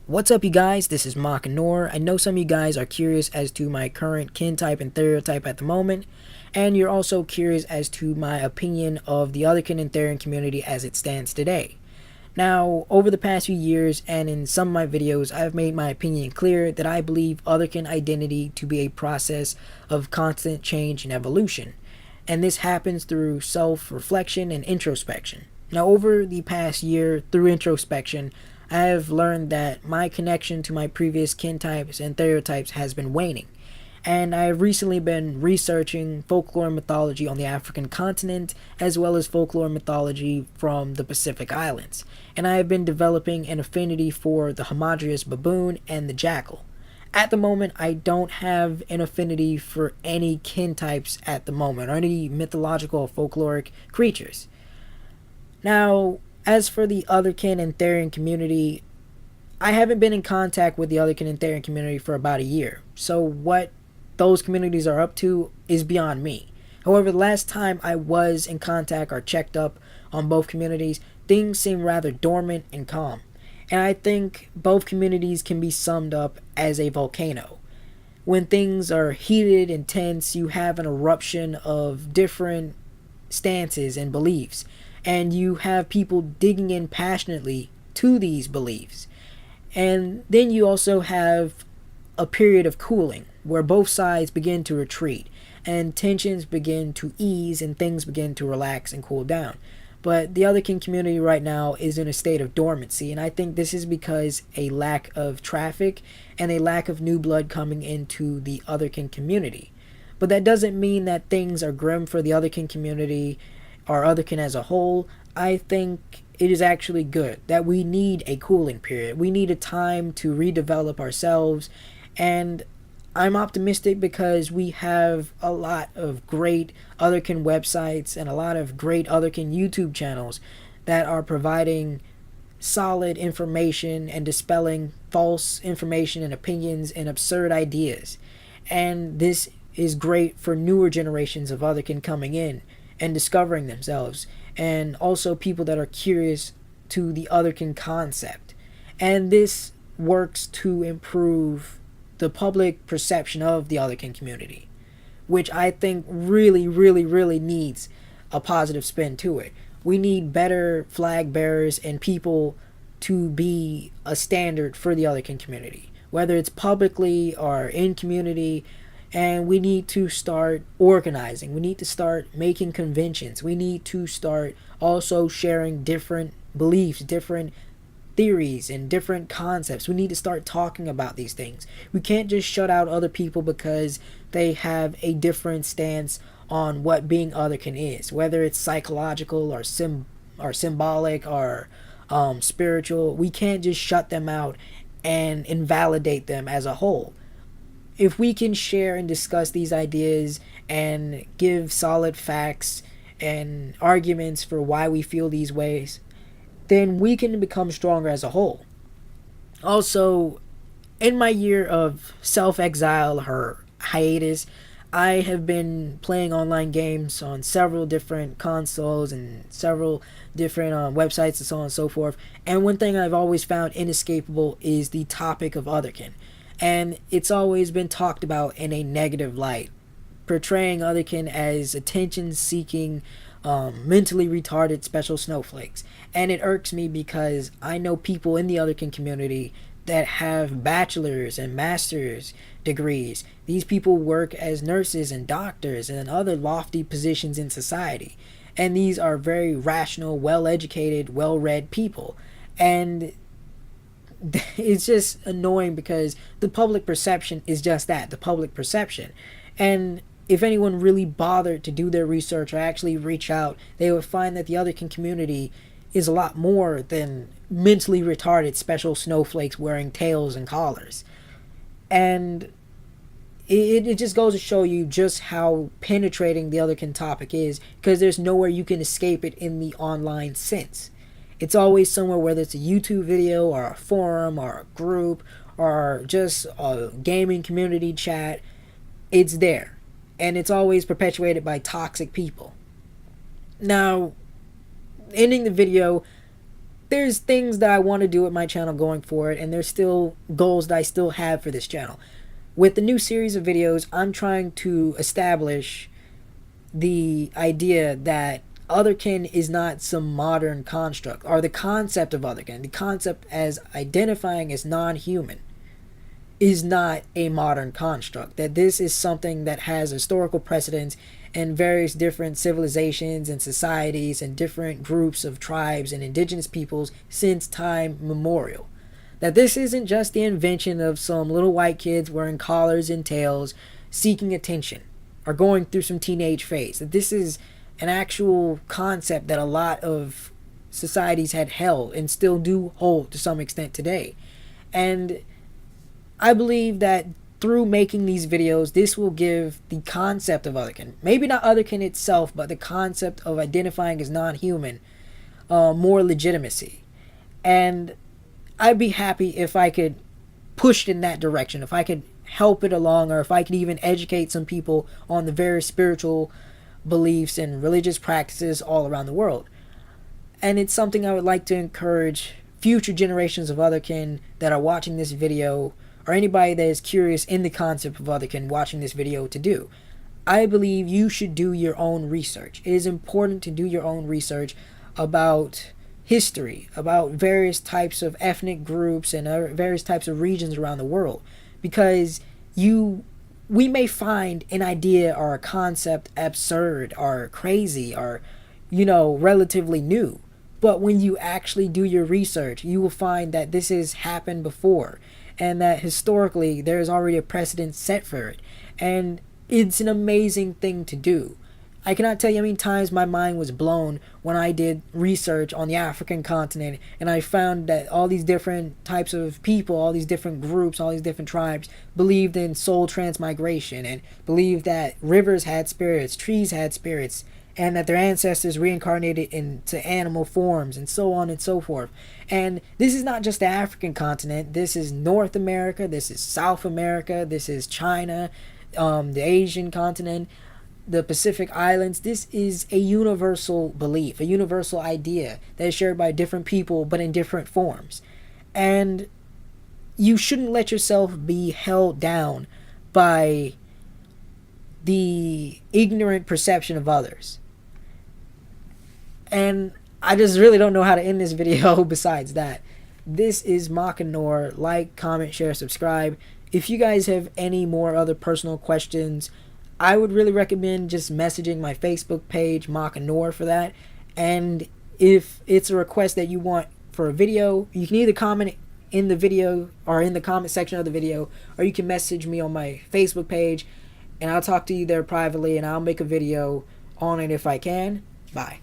What's up, you guys? This is Mock Nor. I know some of you guys are curious as to my current kintype and theriotype at the moment, and you're also curious as to my opinion of the Otherkin and Therian community as it stands today. Now, over the past few years and in some of my videos, I've made my opinion clear that I believe Otherkin identity to be a process of constant change and evolution, and this happens through self-reflection and introspection. Now, over the past year, through introspection, I have learned that my connection to my previous kintypes and theriotypes has been waning, and I have recently been researching folklore and mythology on the African continent, as well as folklore and mythology from the Pacific Islands, and I have been developing an affinity for the homodrous baboon and the jackal. At the moment, I don't have an affinity for any kintypes at the moment, or any mythological or folkloric creatures. Now, as for the Otherkin and Therian community, I haven't been in contact with the Otherkin and Therian community for about a year, so what those communities are up to is beyond me. However, the last time I was in contact or checked up on both communities, things seem rather dormant and calm. And I think both communities can be summed up as a volcano. When things are heated and tense, you have an eruption of different stances and beliefs, and you have people digging in passionately to these beliefs. And then you also have a period of cooling where both sides begin to retreat and tensions begin to ease and things begin to relax and cool down. But the Otherkin community right now is in a state of dormancy, and I think this is because a lack of traffic and a lack of new blood coming into the Otherkin community. But that doesn't mean that things are grim for the Otherkin community or Otherkin as a whole. I think it is actually good that we need a cooling period. We need a time to redevelop ourselves, and I'm optimistic because we have a lot of great Otherkin websites and a lot of great Otherkin YouTube channels that are providing solid information and dispelling false information and opinions and absurd ideas. And this is great for newer generations of Otherkin coming in and discovering themselves, and also people that are curious to the Otherkin concept. And this works to improve the public perception of the Otherkin community, which I think really needs a positive spin to it. We need better flag bearers and people to be a standard for the Otherkin community, whether it's publicly or in community. And we need to start organizing. We need to start making conventions. We need to start also sharing different beliefs, different theories, and different concepts. We need to start talking about these things. We can't just shut out other people because they have a different stance on what being Otherkin is, whether it's psychological or symbolic or spiritual. We can't just shut them out and invalidate them as a whole. If we can share and discuss these ideas and give solid facts and arguments for why we feel these ways, then we can become stronger as a whole. Also, in my year of self-exile or hiatus, I have been playing online games on several different consoles and several different websites and so on and so forth. And one thing I've always found inescapable is the topic of Otherkin. And it's always been talked about in a negative light, portraying Otherkin as attention-seeking, mentally retarded special snowflakes. And it irks me because I know people in the Otherkin community that have bachelor's and master's degrees. These people work as nurses and doctors and other lofty positions in society. And these are very rational, well-educated, well-read people. And it's just annoying because the public perception is just that, the public perception. And if anyone really bothered to do their research or actually reach out, they would find that the Otherkin community is a lot more than mentally retarded special snowflakes wearing tails and collars. And it just goes to show you just how penetrating the Otherkin topic is, because there's nowhere you can escape it in the online sense. It's always somewhere, whether it's a YouTube video or a forum or a group or just a gaming community chat. It's there. And it's always perpetuated by toxic people. Now, ending the video, there's things that I want to do with my channel going forward, and there's still goals that I still have for this channel. With the new series of videos, I'm trying to establish the idea that Otherkin is not some modern construct, or the concept of Otherkin, the concept as identifying as non-human, is not a modern construct. That this is something that has historical precedence in various different civilizations and societies and different groups of tribes and indigenous peoples since time memorial. That this isn't just the invention of some little white kids wearing collars and tails seeking attention or going through some teenage phase. That this is an actual concept that a lot of societies had held and still do hold to some extent today. And I believe that through making these videos, this will give the concept of Otherkin, maybe not Otherkin itself, but the concept of identifying as non-human, more legitimacy. And I'd be happy if I could push in that direction, if I could help it along, or if I could even educate some people on the various spiritual beliefs and religious practices all around the world. And it's something I would like to encourage future generations of Otherkin that are watching this video, or anybody that is curious in the concept of Otherkin watching this video, to do. I believe you should do your own research. It is important to do your own research about history, about various types of ethnic groups and various types of regions around the world, because we may find an idea or a concept absurd or crazy or, relatively new. But when you actually do your research, you will find that this has happened before, and that historically there is already a precedent set for it. And it's an amazing thing to do. I cannot tell you how many times my mind was blown when I did research on the African continent, and I found that all these different types of people, all these different groups, all these different tribes believed in soul transmigration and believed that rivers had spirits, trees had spirits, and that their ancestors reincarnated into animal forms, and so on and so forth. And this is not just the African continent. This is North America, this is South America, this is China, the Asian continent, the Pacific Islands. This is a universal belief, a universal idea that is shared by different people, but in different forms. And you shouldn't let yourself be held down by the ignorant perception of others. And I just really don't know how to end this video besides that. This is Makanor. Like, comment, share, subscribe. If you guys have any more other personal questions, I would really recommend just messaging my Facebook page, Makanor, for that. And if it's a request that you want for a video, you can either comment in the video or in the comment section of the video, or you can message me on my Facebook page, and I'll talk to you there privately, and I'll make a video on it if I can. Bye.